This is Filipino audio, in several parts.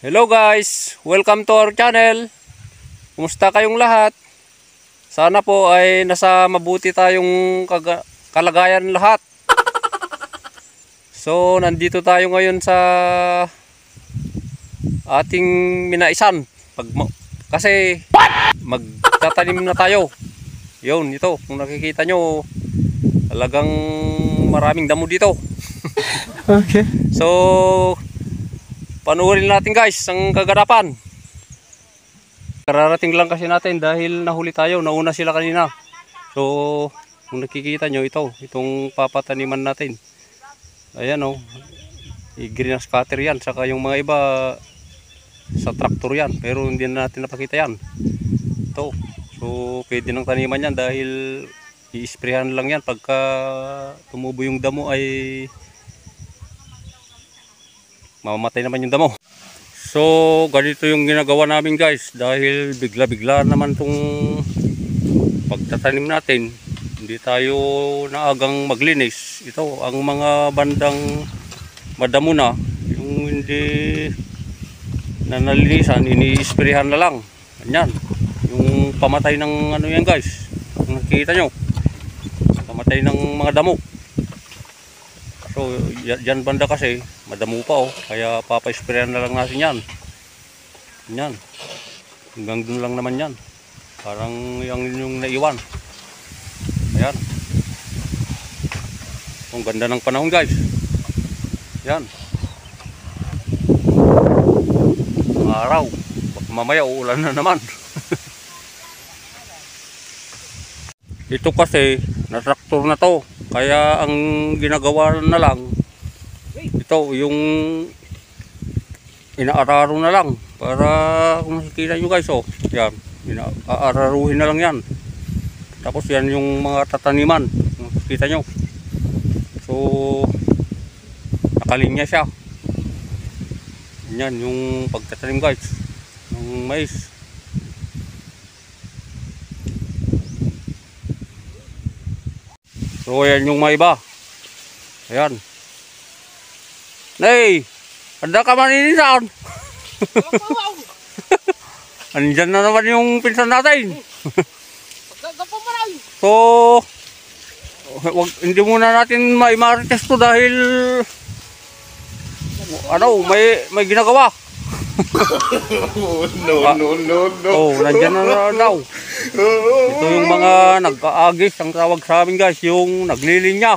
Hello guys, welcome to our channel. Kumusta kayong lahat? Sana po ay nasa mabuti tayong kalagayan lahat. So nandito tayo ngayon sa ating minaisan kasi magtatanim na tayo. Yun, ito kung nakikita nyo, talagang maraming damo dito. Okay. So panoorin natin guys ang kaganapan. Kararating lang kasi natin dahil nahuli tayo, nauna sila kanina. So kung nakikita nyo, itong papataniman natin. Ayan o, i-greenhouse cutter yan. Saka yung mga iba sa traktor yan, pero hindi na natin napakita yan. Ito, so pwede nang taniman yan dahil i-sprayhan lang yan. Pagka tumubo yung damo ay mamamatay naman yung damo. So ganito yung ginagawa namin guys, dahil bigla-bigla naman itong pagtatanim natin. Hindi tayo naagang maglinis. Ito ang mga bandang madamo na, yung hindi na nalinisan, ini-sprayhan na lang. Ganyan, yung pamatay ng ano yan guys, kung nakikita nyo, pamatay ng mga damo. So yan banda kasi madamo pa kaya papa-sprayan na lang natin yan. Yan. Hanggang dun lang naman yan. Parang yung naiwan. Ayan. Ang ganda ng panahon guys. Yan. Ang araw. Baka mamaya uulan na naman. Ito kasi na-traktor na to. Kaya ang ginagawa na lang, ito yung inaararo na lang. Para kung nakikita nyo guys, yan, inaararuhin na lang yan. Tapos yan yung mga tataniman, kung nakikita nyo. So nakalinya siya. Yan yung pagtatanim guys ng mais. So ayan yung mga iba. Ayan. Nay, ada ka maninisan? Andyan na naman yung pinsan natin. So hindi muna natin maimarites to dahil ano, may ginagawa. No. Oh, nandyan na daw. Ito yung mga nag-aagis, ang tawag sa amin guys, yung naglilinya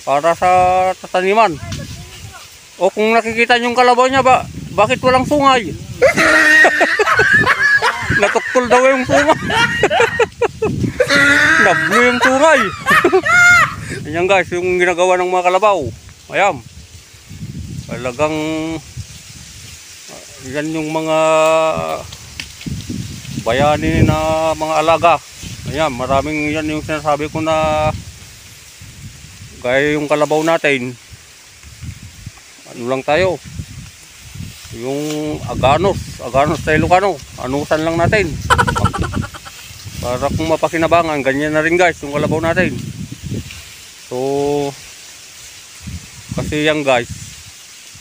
para sa tataniman. O kung nakikita yung kalabaw niya, bakit walang sungay? Natuktol daw yung sungay. Nablo yung sungay. Yan guys, yung ginagawa ng mga kalabaw. Ayan. Talagang yan yung mga bayani na mga alaga. Ayan, maraming yan yung sinasabi ko na gaya yung kalabaw natin. Ano lang tayo? Yung aganos sa Ilocano. Anusan lang natin. Para kung mapakinabangan, ganyan na rin guys yung kalabaw natin. So kasi yan guys,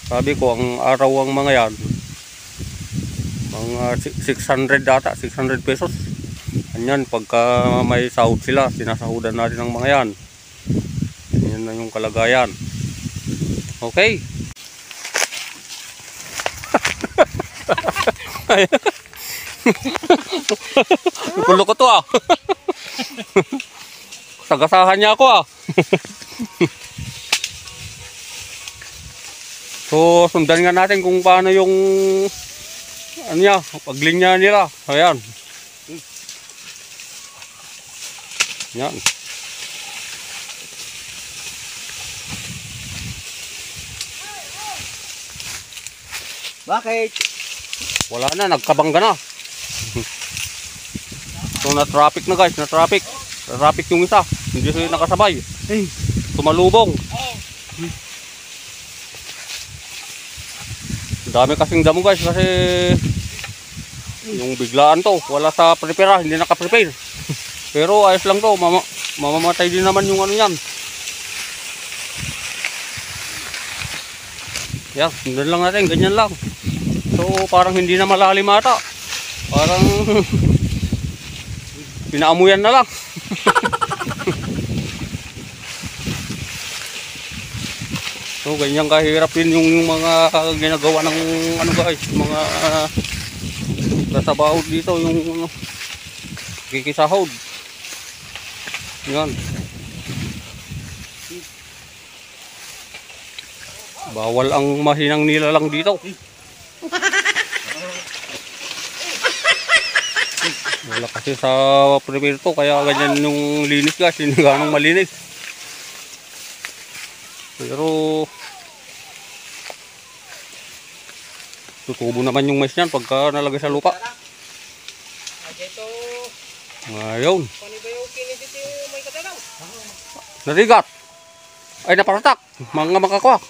sabi ko ang araw ang mga yan, mga 600 data, 600 pesos. Ganyan, pagka may sahod sila, sinasahudan natin ng mga yan. Yan na yung kalagayan. Okay. Kulo ko to Sagasahan niya ako So sundan nga natin kung paano yung ano niya, paglinya nila. Ayan. Yan. Bakit? Wala na, nagkabangga na. So na-traffic na guys, na-traffic. Na-traffic yung isa, hindi siya nakasabay. Tumalubong. Dami kasing damo guys kasi yung biglaan to, wala sa prepare, hindi naka-prepare. Pero ayos lang to, mamamatay din naman yung ano yan. Yan, sundan lang natin, ganyan lang. So So parang hindi na malalim ata. Parang pinaamuyan na lang. So ganyan kahirap din yung mga ginagawa ng ano guys, mga natabahod dito, yung kikisahod. Yan. Bawal ang mahinang nilalang dito. Wala kasi sa prepare kaya ganyan yung linis guys, hindi ganong malinis. Pero tutubo naman yung mais niyan pagka nalagay sa lupa. Ngayon. Narigat. Ay naparatak. Mga makakwak.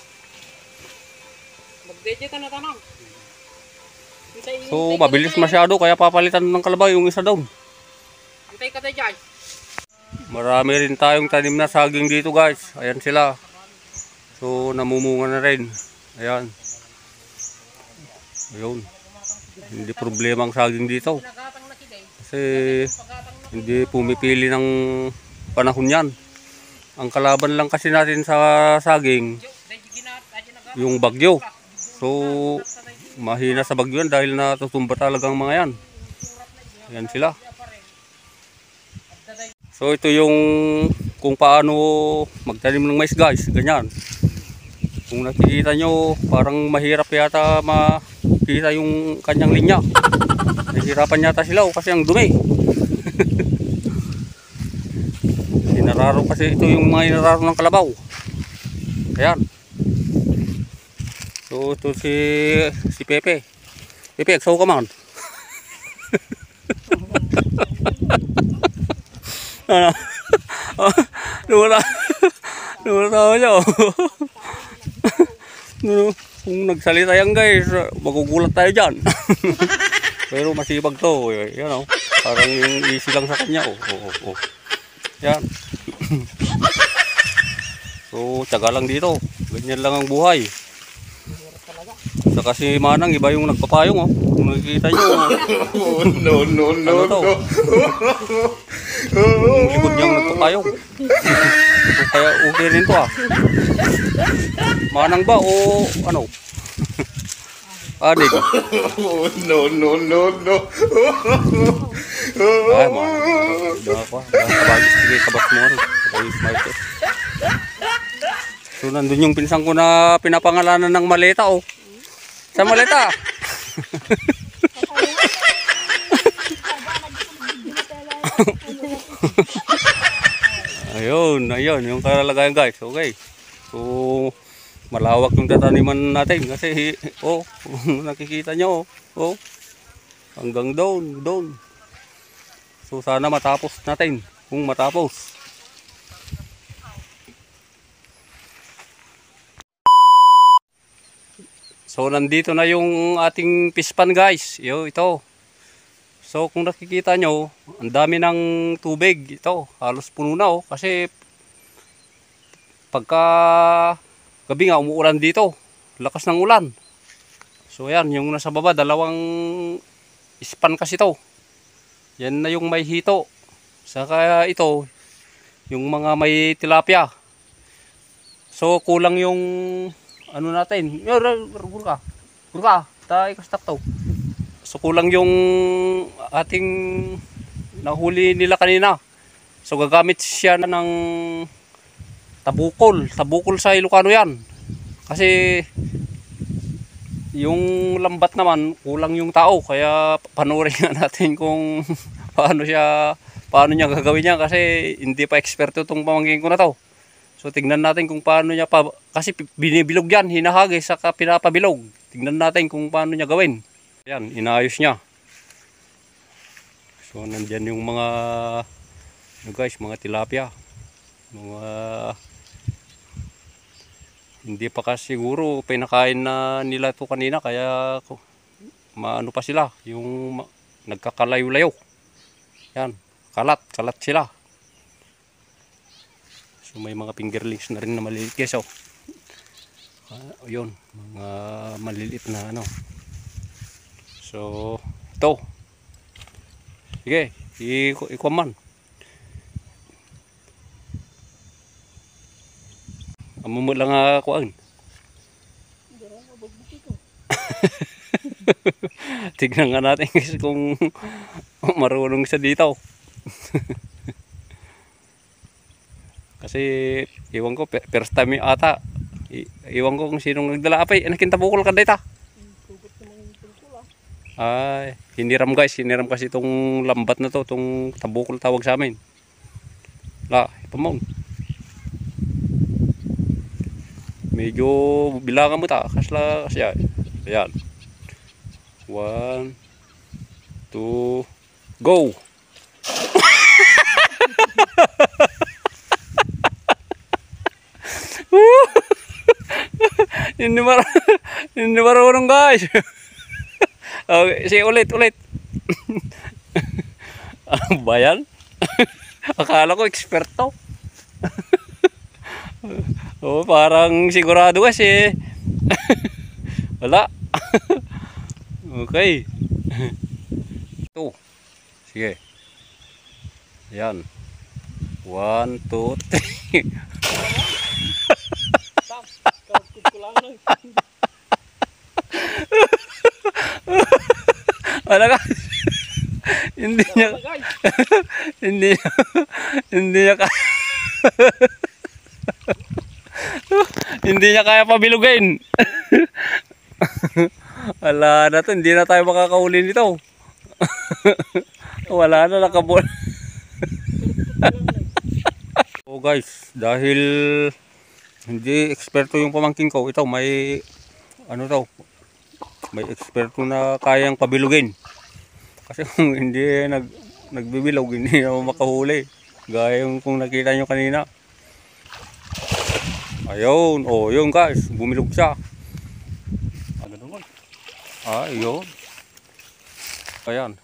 So mabilis masyado kaya papalitan ng kalabaw yung isa doon. Marami rin tayong tanim na saging dito guys. Ayan sila. So namumunga na rin. Ayan. Ayun. Hindi problema ang saging dito. Kasi hindi pumipili ng panahon yan. Ang kalaban lang kasi natin sa saging yung bagyo. So mahina sa bagyo yan dahil natutumba talagang mga yan. Ayan sila. So ito yung kung paano magtanim ng mais guys. Ganyan. Kung nakikita nyo, parang mahirap yata makita yung kanyang linya. Nahihirapan yata sila kasi ang dumi. Inararo kasi ito yung mga inararo ng kalabaw. Ayan. So ito si Pepe. Pepe, agsaw ka man. Ano? Lumala ako niya. Kung nagsalita yan guys, magugulat tayo dyan. Pero masibag to. Yan o. Parang yung easy lang sa kanya. Yan. So, tiyaga lang dito. Ganyan lang ang buhay. Saka si Manang, iba yung nagpapayong o. Kung nakikita nyo. No. Ano to? Yung likod niyang nagpapayong. So, kaya okay rin to ah. Manang ba o ano? Anig. No. Ay, manang. Diba ko? Kabas mo rin. So, nandun yung pinsang ko na pinapangalanan ng maleta oh. Sa maleta. Ayun yung kalagayan guys. Okay. So malawak yung tataniman natin kasi nakikita nyo hanggang doon. So sana matapos natin kung matapos. So nandito na yung ating pispan guys. Ito. So kung nakikita nyo, ang dami ng tubig. Ito, halos puno na kasi pagka gabi nga umuulan dito. Lakas ng ulan. So yan, yung nasa baba, dalawang ispan kasi ito. Yan na yung may hito. Saka ito, yung mga may tilapia. So kulang yung ano natin. Gurka, tayo kastak to. So kulang yung ating nahuli nila kanina. So gagamit siya ng tabukol sa Ilocano yan. Kasi yung lambat naman kulang yung tao kaya panoorin nga natin kung paano niya gagawin niya kasi hindi pa eksperto itong pamangkin ko na to. So tingnan natin kung paano niya kasi binibilog yan, hinahagis saka pinapabilog. Tingnan natin kung paano niya gawin. Yan, inaayos niya. So nandiyan yung mga guys, mga tilapia. Mga hindi pa kasi siguro pinakain na nila to kanina kaya maano pa sila, yung nagkakalayo-layo. Yan, kalat sila. So may mga fingerlings na rin na maliliit guys yun, mga maliliit na ano. So, ito. Sige, ikuha man. Amo mo lang kuan. Tignan nga natin guys kung marunong siya dito. Kasi iwan ko first time yung ata. Iwan ko kung sinong nagdala apay. Anakin tabukol ka dito. Ay, hiniram guys, hiniram kasi itong lambat na to, itong tabukol tawag sa amin. La, ipamaon. Medyo bilangan mo ta, kasla kasi yan. Ayan. 1, 2, go! Hindi marunong guys. Okay, sige ulit. Ano ba yan? Akala ko eksperto. Oh, parang sigurado kasi. Wala. Okay. Ito. Sige. Ayan. 1, 2, 3. Wala ka. Hindi niya hindi niya kaya pabilugin. Wala na to, hindi na tayo makakahuli nito. Wala na, nakabol. So guys, dahil hindi eksperto yung pamangkin ko, ito may ano daw, may eksperto na kayang pabilugin. Kasi kung hindi nagbibilog, hindi na makahuli. Gaya yung kung nakita nyo kanina. Ayun, oh yun guys, bumilog siya. Ayun. Ayan,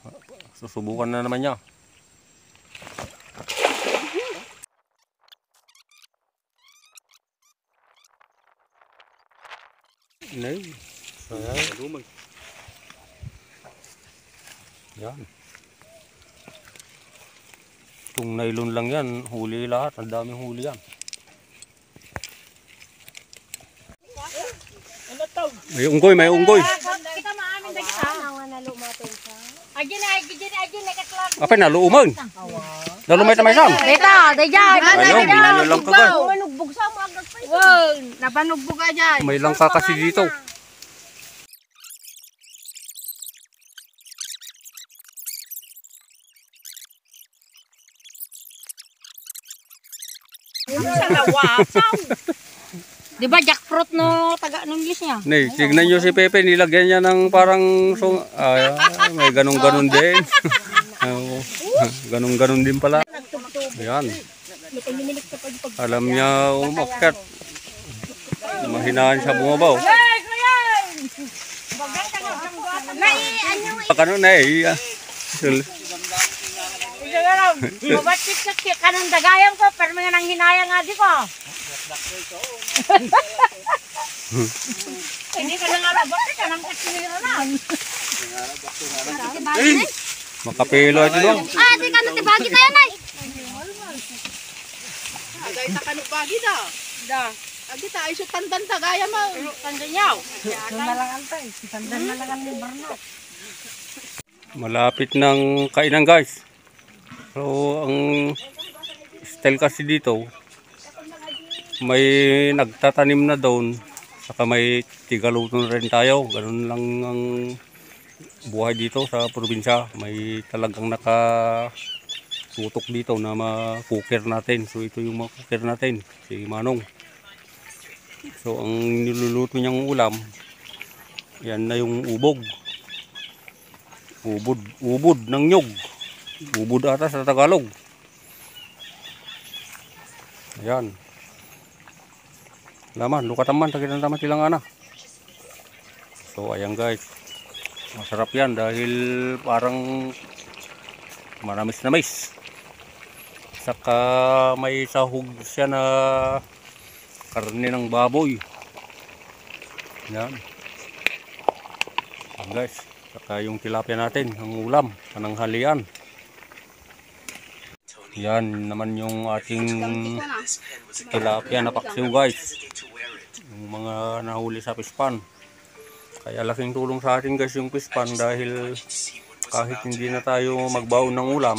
susubukan na naman niya. Nay, ayan. Yan. Itong nylon lang yan, huli lahat, ang daming huli yan. May unggoy, may unggoy. Kita maamin na kita. Ajin na kaklak. Apa na luumon? Dalumay tamay sam. Beta, dayan. Ayun, binalo lang ka guys. Manugbog sa mo agad pa. Wow, napanugbog ka dyan. May langka kasi dito. Sa lawa. Di ba jackfruit no taga ng English niya? Nay, tignan nyo si Pepe, nilagyan niya ng parang may ganun-ganun din. Ganun-ganun din pala. Ayan. Alam niya umakyat. Mahinaan siya bumabaw. Kanon na eh. Mabatit kanang dagayang ko, pero mga nang hinayang nga di ko. Hindi ka na nga labak ka nang kasinira lang. Makapelo ito doon. Di ka natibagi tayo na. Agay ta kanubagi da. Da. Agi ta iso tandan ta gaya mo. Tandan yaw. Tandan na lang antay. Tandan na lang ang liver na. Malapit ng kainan guys. So ang style kasi dito, may nagtatanim na doon, saka may tigaluto na rin tayo. Ganun lang ang buhay dito sa probinsya. May talagang nakatutok dito na ma-cooker natin. So ito yung ma-cooker natin, si Manong. So ang niluluto niyang ulam, yan na yung ubog. Ubod ng nyog. Ubod ata sa Tagalog. Ayan. Laman, lukataman, tagitan taman silang ana. So ayan guys, masarap yan dahil parang manamis-namis. Saka may sahog siya na karne ng baboy. Yan. Ayan guys, Saka yung tilapia natin, ang ulam, pananghalian. Yan naman yung ating tilapia na paksiw guys. Yung mga nahuli sa pispan. Kaya laking tulong sa atin guys yung pispan dahil kahit hindi na tayo magbaon ng ulam,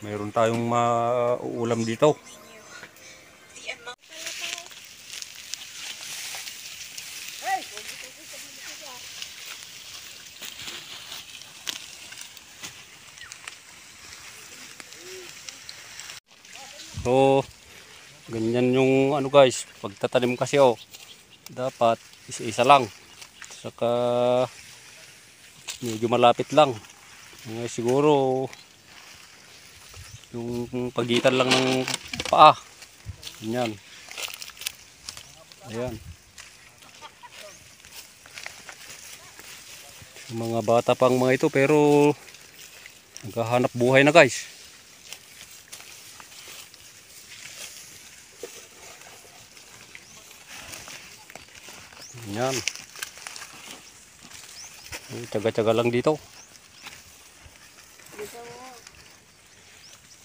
mayroon tayong mauulam dito. So, ganyan yung ano guys, pagtatanim kasi dapat isa-isa lang. Saka medyo malapit lang. Siguro yung pagitan lang ng paa. Ganyan. Ayan. Mga bata pang mga ito pero naghahanap buhay na guys. Yan. Tsaga-tsaga lang dito.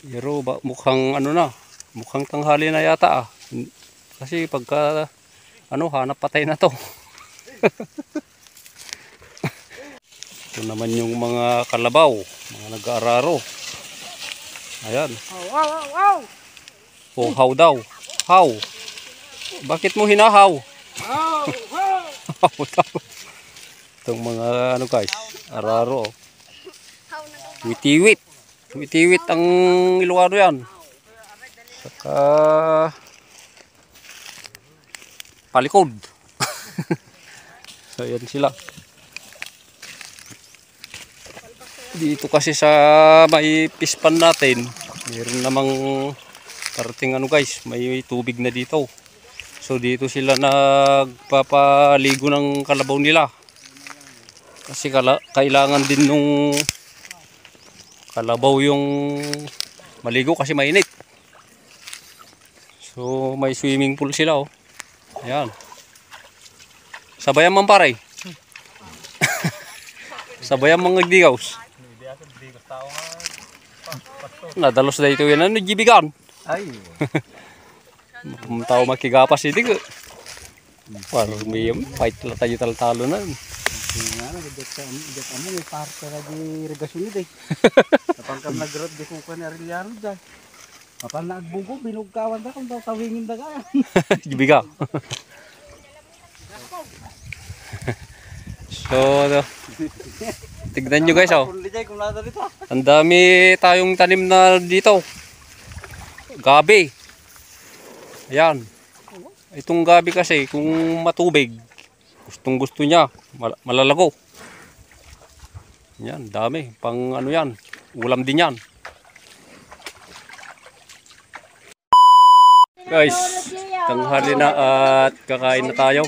Pero mukhang ano na, mukhang tanghali na yata Kasi pagka hanap patay na to. Ito naman yung mga kalabaw, mga nag-aararo. Ayan. Wow. Oh, how daw? How? Bakit mo hinahaw? Itong mga ano guys, araro. Witiwit. Witiwit ang Ilocano yan. Saka palikod. So yan sila. Dito kasi sa may pispan natin, meron namang parating ano guys, may tubig na dito. So dito sila nagpapaligo ng kalabaw nila. Kasi kailangan din nung kalabaw yung maligo kasi mainit. So may swimming pool sila Ayan. Sabayan man pare. Sabayan mga nagdigaws. Nadalos na ito yan. Ano gibigan? Ay. Tao makigapas ito ko. Parang may fight lang tayo talo na. Nga na, gadat amo, may parte na di regasyon ito Kapag ka nag-road, di kong kanarilyaro dyan. Kapag naagbugo, binugkawan na kung daw tawingin na kaya. Gibigaw. So, tignan nyo guys ang dami tayong tanim na dito. Gabi. Ayan. Itong gabi kasi kung matubig, gustong gusto niya, malalago. Yan, dami. Pang ano yan, ulam din yan. Guys, tanghali na at kakain na tayo.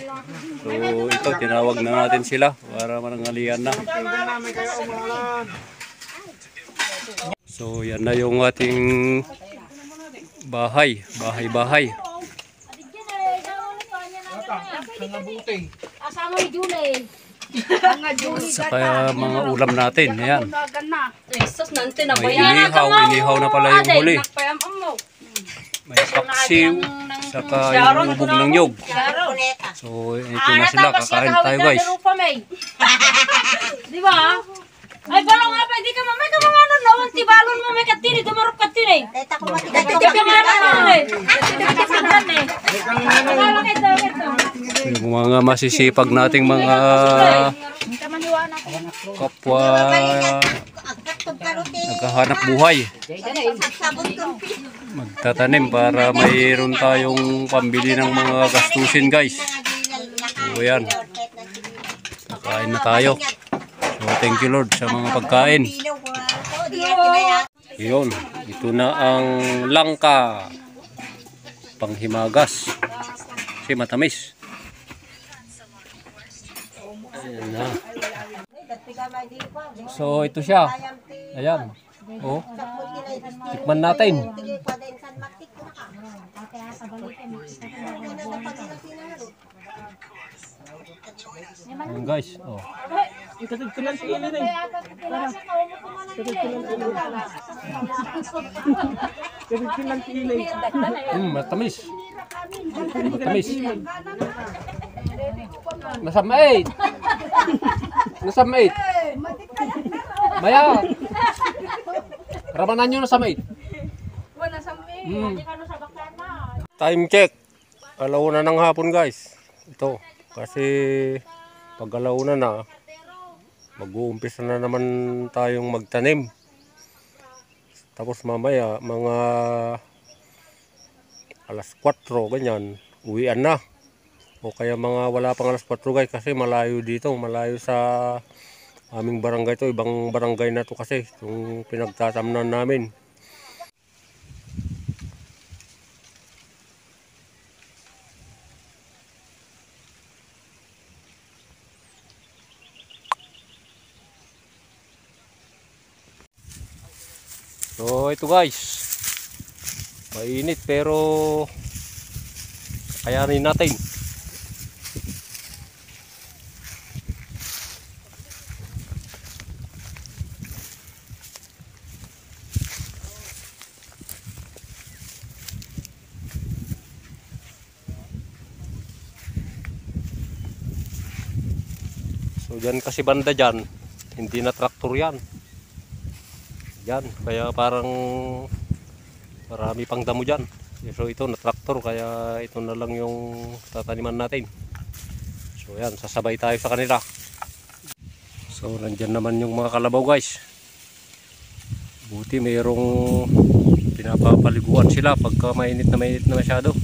So ito, tinawag na natin sila para mananghalian na. So yan na yung ating bahay. Asama ni Julie. Saka mga ulam natin. Ayan. Inihaw na pala yung huli. May paksiw, saka yung ubog ng nyog. So ito na sila, kakain tayo guys. Di ba? Ay balong apa di ka mamay ka mga ano no, tibalon mo may katini, dumarop katini. Deta ko matigas ko Yung mga masisipag nating mga kapwa naghahanap buhay. Magtatanim para mayroon tayong pambili ng mga gastusin guys. So yan. Kakain na tayo. So thank you Lord sa mga pagkain. Yun. Ito na ang langka. Panghimagas. Kasi matamis. Ayan na. So ito siya. Ayan. Oh. Tikman natin. Ayan guys. Oh. Ikatagtulan si Ili rin. Ikatagtulan si Ili. Matamis. Matamis. Nasamait. Nasamait. Maya. Ramanan nyo nasamait. Time check. Alauna ng hapon guys. Ito. Kasi pag alauna na, mag-uumpisa na naman tayong magtanim. Tapos mamaya, mga alas 4, ganyan, uwian na. O kaya mga wala pang alas 4 guys, kasi malayo dito. Malayo sa aming barangay to. Ibang barangay na to kasi, yung pinagtatamnan namin. So ito guys, mainit pero kayanin natin. So dyan kasi banda dyan, hindi na traktor yan. Yan, kaya parang marami pang damo dyan. So ito na traktor, kaya ito na lang yung tataniman natin. So yan, sasabay tayo sa kanila. So nandyan naman yung mga kalabaw guys. Buti mayroong pinapapaliguan sila pagka mainit na masyado.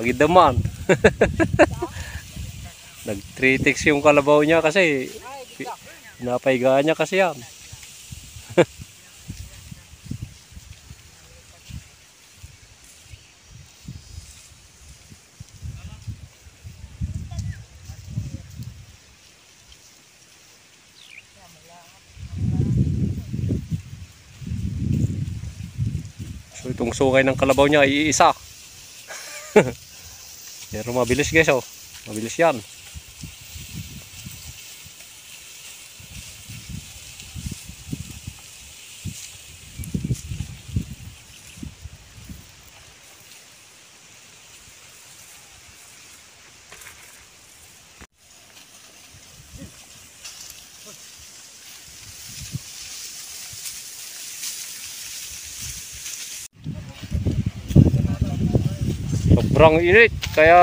Pagidaman. Nag-3-text yung kalabaw niya kasi pinapaigaan niya kasi yan. So itong sungay ng kalabaw niya ay iisa. Pero mabilis guys, oh. Mabilis yan. Sobrang init, kaya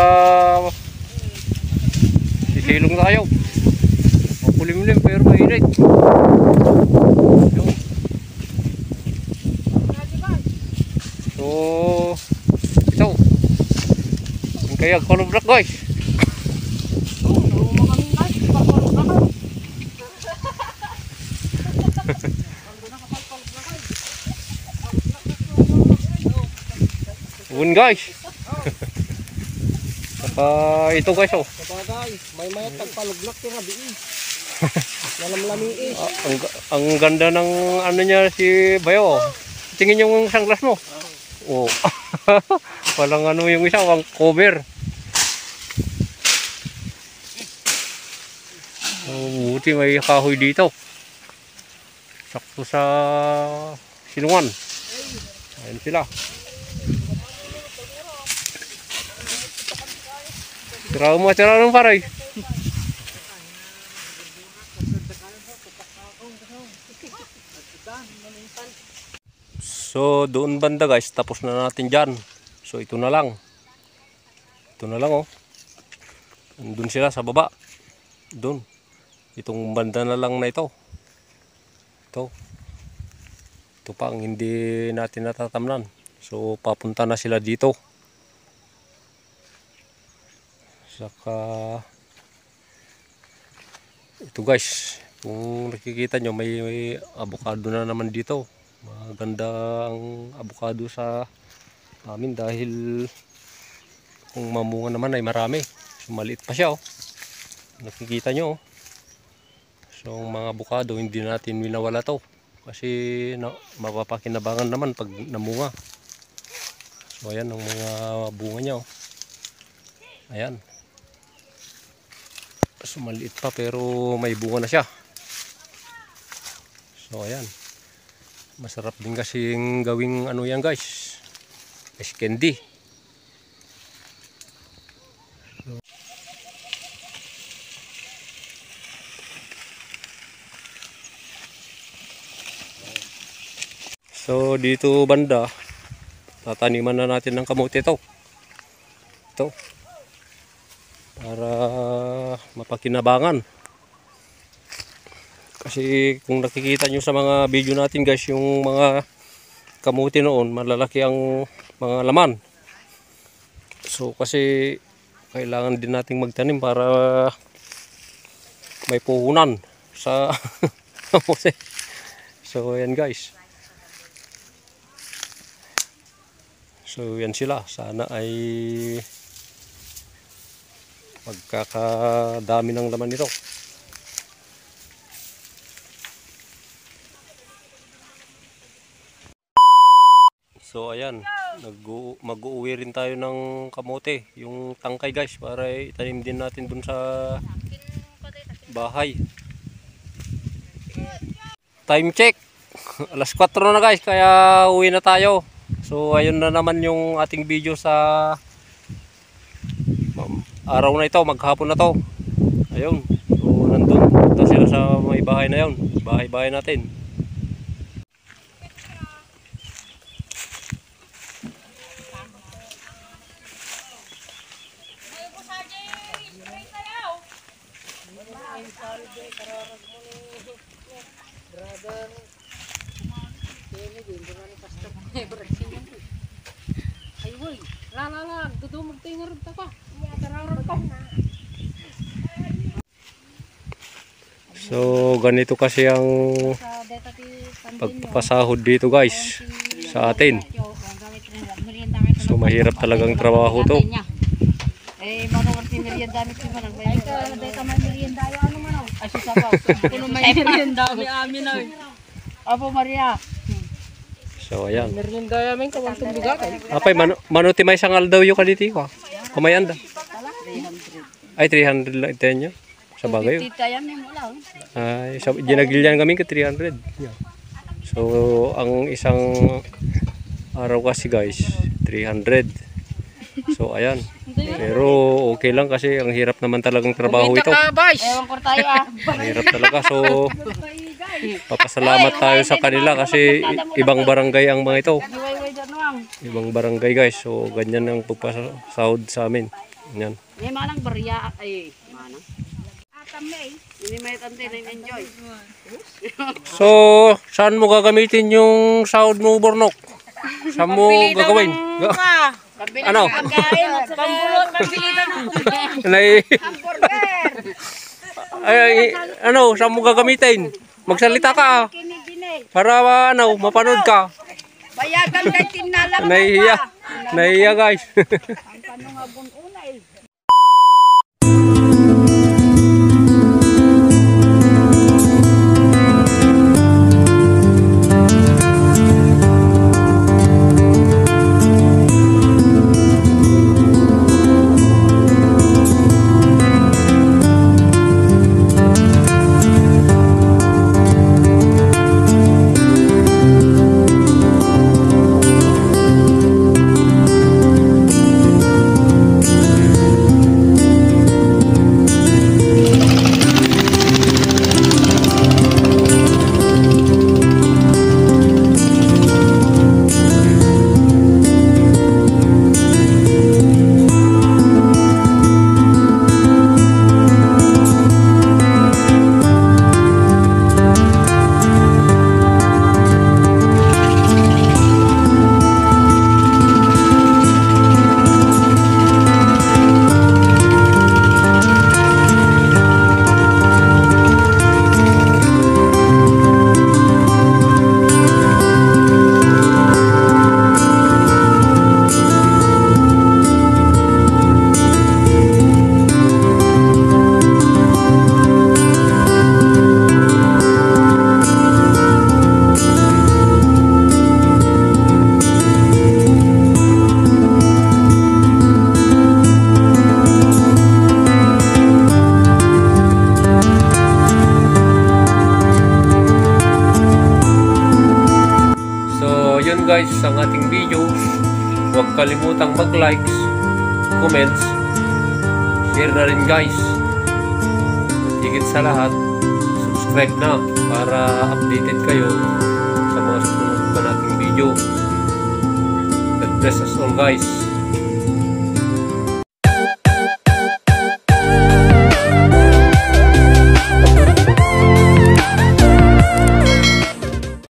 sisilong tayo. Makulimlim pero mainit. So ito, kaya kolobrak guys. Yun guys. Saka ito guys, oh. Sabagay, may mayat pagpaluglak yung habiin. Nalamlamiis. Ang ganda ng ano niya si Bayo. Tingin yung sunglass mo. Oh. Walang ano yung isa, ang cover. Oh, buti may kahoy dito. Sakto sa sinungan. Ayun sila. Tira ng paray. So doon banda guys, tapos na natin dyan. So ito na lang. Ito na lang, oh. Doon sila sa baba. Doon. Itong banda na lang na ito. Ito. Ito pa ang hindi natin natatamnan. So papunta na sila dito. Saka ito guys, kung nakikita nyo may avocado na naman dito. maganda ang avocado sa amin dahil kung mamunga naman ay marami. So, maliit pa siya, oh. Nakikita nyo, oh. So mga avocado hindi natin winawala to kasi mapapakinabangan naman pag namunga. So ayan ang mga bunga niya, oh. Ayan. So maliit pa pero may bunga na siya. So ayan. Masarap din kasing gawing ano yan guys, ice candy. So dito banda, tataniman na natin ng kamote ito. Ito. Para mapakinabangan. Kasi kung nakikita nyo sa mga video natin guys, yung mga kamote noon, malalaki ang mga laman. So kasi kailangan din nating magtanim para may puhunan sa kamote. So ayan guys. So yan sila, sana ay magkakadami ng laman nito. So ayan, mag-uuwi rin tayo ng kamote, yung tangkay guys, para itanim din natin dun sa bahay. Time check, alas 4 na guys, kaya uwi na tayo. So ayun na naman yung ating video sa araw na ito, maghapon na to. Ayun, so nandun punta sila sa may bahay na yun, bahay-bahay natin. So ganito kasi ang pagpapasahod dito guys sa atin. So mahirap talagang trabaho to. Eh, manuwarti merienda namin si Manang. Ay, dito may merienda yung ano manaw. Ay, susabaw. Kuno may merienda kami amin na. Apo Maria. So ayan. Merienda yamin ka wantong bigay. Apay manuti may sangal daw yung kaditi ko. Kumayan da. 300. Ay 300 lang ito nyo. Sa bagay. Tita yan mo lang. Ay, ginagilyan kami ka 300. Yeah. So ang isang araw kasi guys 300. So ayan. Pero okay lang kasi ang hirap naman talagang trabaho ito. Ewan ko tayo ah. Mahirap talaga. So papasalamat tayo sa kanila kasi ibang barangay ang mga ito. Ibang barangay guys. So ganyan ang pagpasahod sa amin. Yan. May manang barya ay manang. Atamay. Hindi may tante na enjoy. So saan mo gagamitin yung sahod mo, Bornok? Saan mo gagawin? Ano? Pambulot, pambili na ng Hamburger. Ay, ano, saan mo gagamitin? Magsalita ka. Para ano, mapanood ka. Bayagan kay tinalang. Nahihiya. Nahihiya guys. Ang panungabon una eh. yun guys ang ating video. Huwag kalimutang mag-likes, comments, share na rin guys. At higit sa lahat, subscribe na para updated kayo sa mga susunod pa nating video. God bless us all guys.